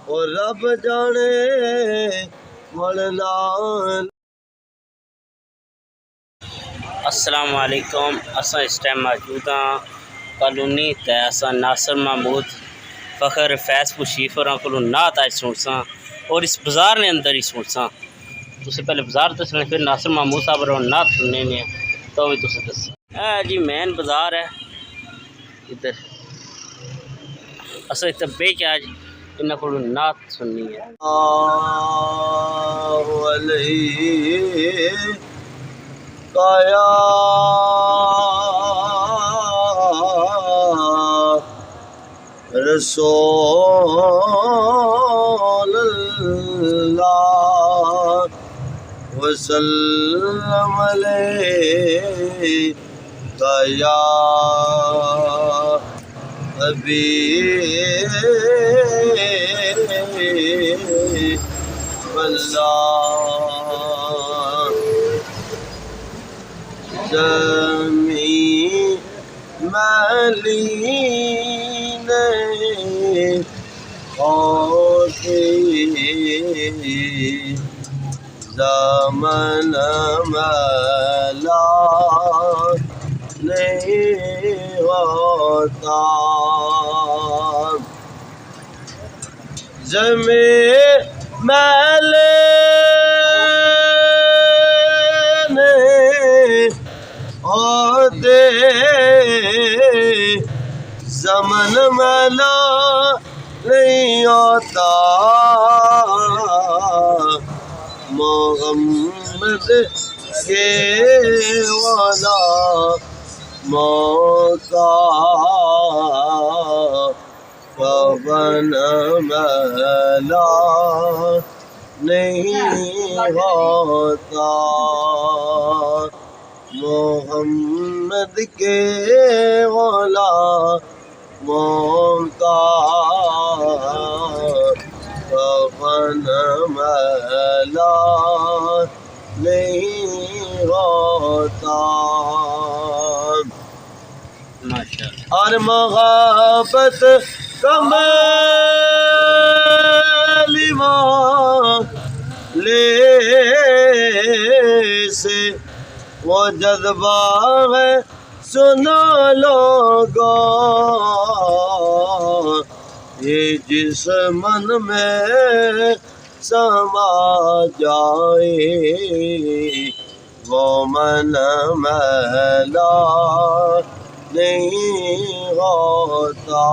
اور رب جانے مولنا۔ السلام علیکم۔ اساں اس ٹائم موجود ہاں کالونی تے اساں ناصر محمود فخر فیض پشیف ہوراں کولوں نعت اج سنساں اور اس بازار نے اندر ہی سنساں۔ تسے پہلے بازار دسنے پھر ناصر محمود صاحب اور نعت سننے نے تو بھی تسے دس۔ جی مین بازار ہے ادھر، اساں اتنے بے کے آج انہاں کولوں نعت سننی ہے۔ علیہ کایا رسول اللہ وسلم علیہ یا حبیب اللہ۔ زمین ملین ہوتی زمن ملا نہیں ہوتا۔ زمین ملین ہوتے زمن ملا نہیں ہوتا۔ محمد کے والا موقع پون ملا نہیں ہوتا۔ محمد کے غلاموں کا پون ملا نہیں ہوتا۔ اور محبت کمال لے سے وہ جذبہ ہے سنا لوگو، یہ جس من میں سما جائے وہ من میلا نہیں ہوتا۔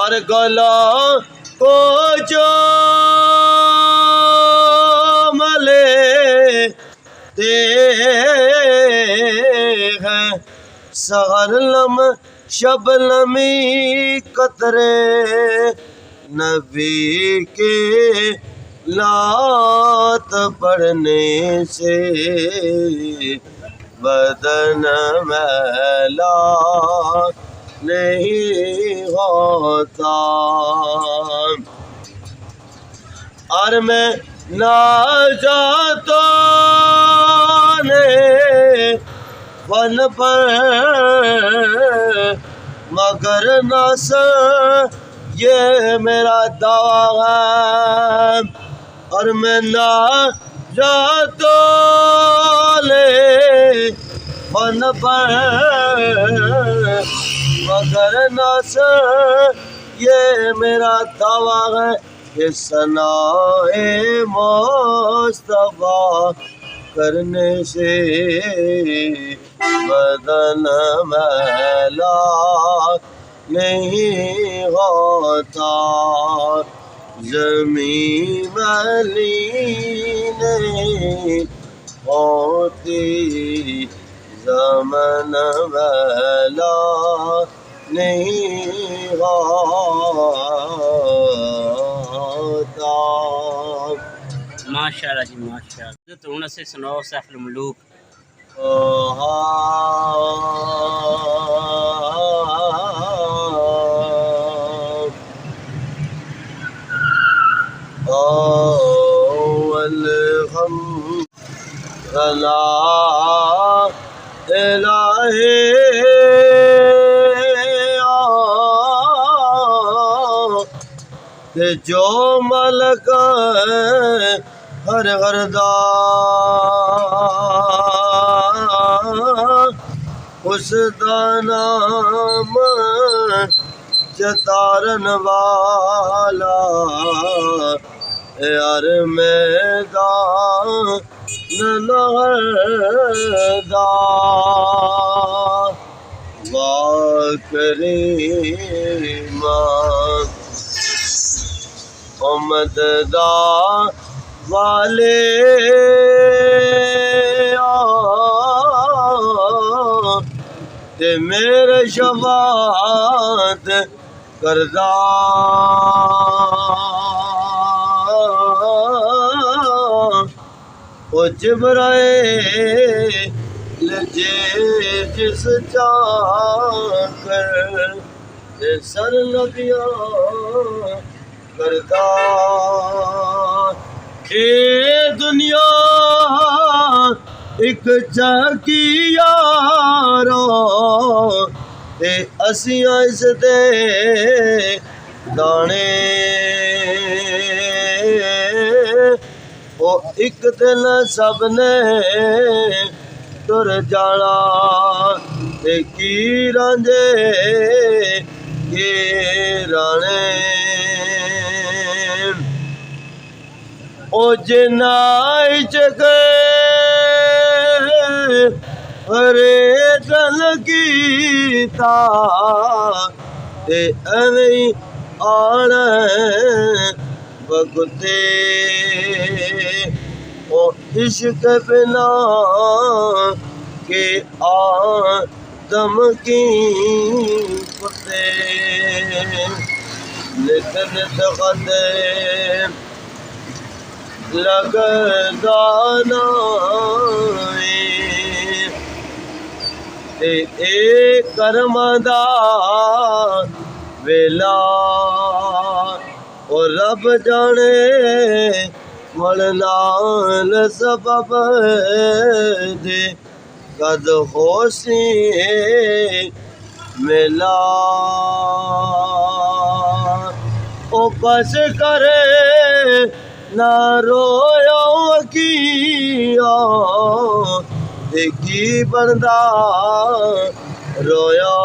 اور گلا کو جو ملے ہیں سحر لم شبنمی قطرے نبی کے لات پڑھنے سے بدن میلا نہیں ہوتا۔ اور میں ناجاتوں نے فن پر مگر ناصر یہ میرا دعویٰ ہے۔ اور میں ناجاتوں نے فن پر مگر ناصر یہ میرا دعویٰ ہے کہ ثنائے مصطفیٰ کرنے سے بدن میلا نہیں ہوتا۔ زمین ملین ہوتی زمن میلا نہیں ہوتا۔ ماشاءاللہ جی ماشاءاللہ۔ تو ہن اسے سناؤ سیف الملوک۔ لا الہی ते जो मालक हर हर दा उस दा नाम चतारन वाला यार मैदान नहरदा वाकरीमा उम्मद दा वाले ते मेरे शफात करदा ओ जिब्राइल जे जिस चाकर ते सर नदियां करदा ए दुनिया एक झाकी यारो ते असियां इस दे दाने ओ एक दिन सब ने तुर जाना ते की रांझे के राणे ओ जिनाई चके हरे दल कीता ते एवें आना बगते ओ इश्क बिना के आदम की फते नित नित खते लगदा नाए ते ए करम दा वेला ओ रब जाने मलनाल सबब दे कद होसी मेला ओ बस करे ना रोया किया ते की बनदा रोया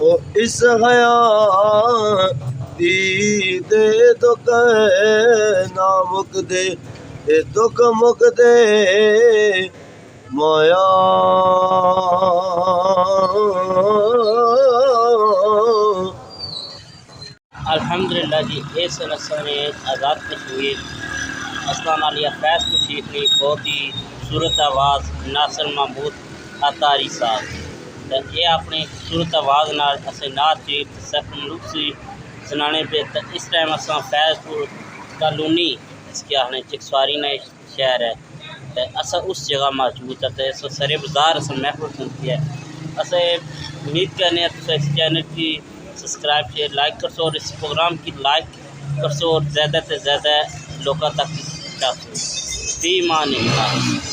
ओ इस हया दी दे दुख ना मुकदे ते दुख मुकदे माया अल्हम्दुलिल्लाह जी इस ने आज़ाद कश्मीर अस्तान आलिया फैज़ मुशीफ ने बहुत ही सूरत आवाज़ नासिर महमूद अतारी साहब तो ये अपनी सूरत आवाज़ नाल असें नात चीत सैफ मलूसी सुनाने पे तो इस टाइम असां फैज़पुर कॉलोनी इसके आखने चिकसवारी ने शहर है तो असा उस जगह मौजूद है तो इस सरे बाज़ार अस महफूज सुनती है असें उम्मीद करने इस चैनल की सब्सक्राइब शेयर लाइक कर सो और इस प्रोग्राम की लाइक कर सो और ज़्यादा से ज़्यादा लोगों तक पहुँचा सो। फी मान अल्लाह।